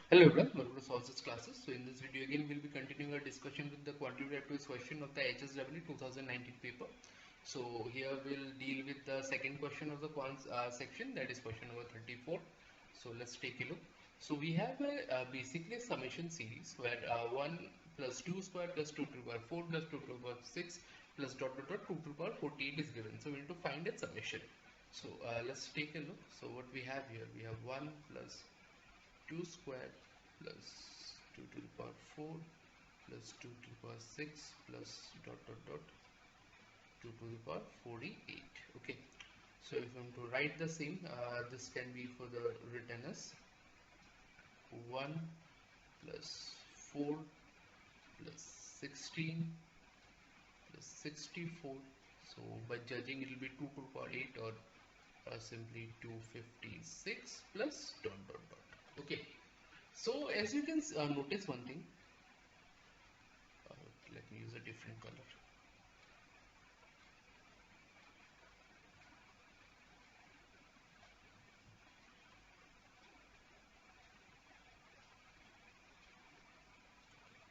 Hello everyone, welcome to Sources classes. So in this video again we'll be continuing our discussion with the quantitative aptitude question of the HSEE 2019 paper. So here we'll deal with the second question of the quants section, that is question number 34. So let's take a look. So we have basically a summation series where 1 plus 2 square plus 2 to the power 4 plus 2 to the power 6 plus dot dot dot 2 to the power 48 is given. So we need to find its summation. So let's take a look. So what we have here, we have 1 plus 2 square plus 2 to the power 4 plus 2 to the power 6 plus dot dot dot 2 to the power 48. Okay, so if I'm to write the same, this can be for the written as 1 plus 4 plus 16 plus 64. So by judging it will be 2 to the power 8 or simply 256 plus dot dot dot. Okay, so as you can notice one thing, let me use a different color.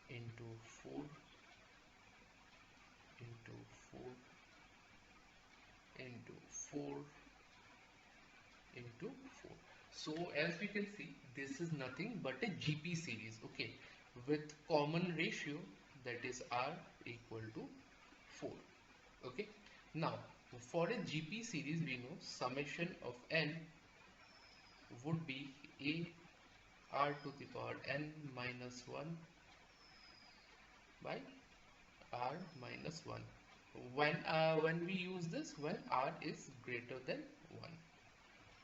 Into 4 into 4 into 4 into 4. So as we can see, this is nothing but a GP series, okay, with common ratio, that is R equal to 4. Okay, now for a GP series we know summation of n would be a r to the power n minus 1 by r minus 1 when we use this when r is greater than 1.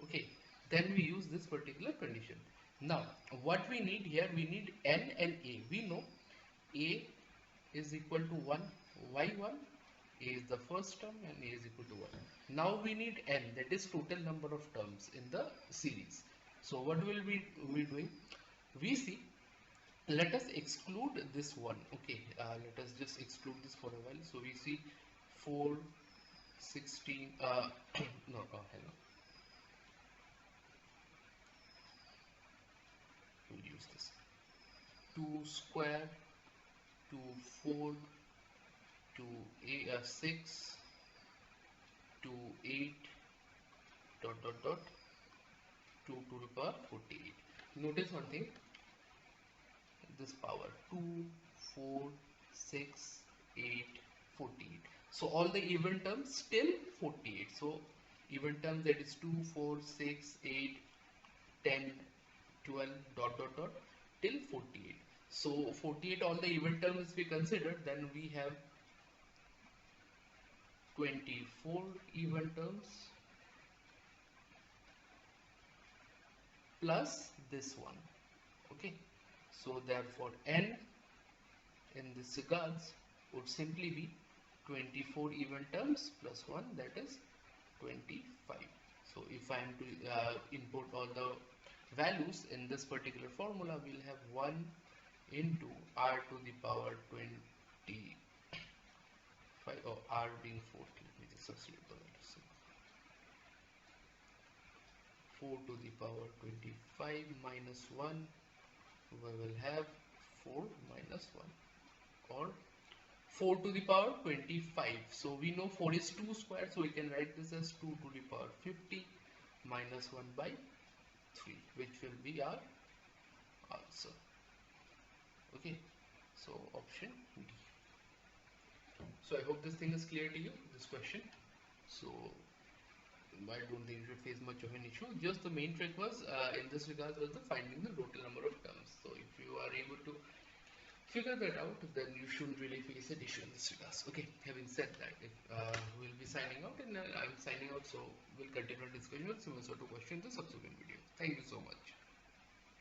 Okay, then we use this particular condition. Now what we need here, we need n and a. We know a is equal to 1. Why 1? A is the first term and a is equal to 1. Now we need n, that is total number of terms in the series. So what will we doing? We see, let us exclude this one. Okay, let us just exclude this for a while. So we see 4 16 no, hang on, we'll use this 2 square 2 4 2 6 2 8 dot dot dot 2 to the power 48. Notice one thing, this power 2 4 6 8 48. So all the even terms still 48. So even terms, that is 2 4 6 8 10 12 dot dot dot till 48. So 48, all the even terms we consider, then we have 24 even terms plus this one. Okay, so therefore n in this regards would simply be 24 even terms plus 1, that is 25. So if I am to input all the values in this particular formula, we'll have 1 into r to the power 25, or r being 4. Let me just substitute the values. 4 to the power 25 minus 1, we will have 4 minus 1, or 4 to the power 25. So we know 4 is 2 square, so we can write this as 2 to the power 50 minus 1 by 3, which will be our answer. Okay, so option D. So I hope this thing is clear to you, this question. So I don't think you should face much of an issue. Just the main trick was in this regard was the finding the total number of terms. So if you are able to figure that out, then you shouldn't really face an issue in this regard. Okay, having said that, if, we'll be signing out, and I'm signing out, so we'll continue our discussion with similar sort of questions in the subsequent video. Thank you so much.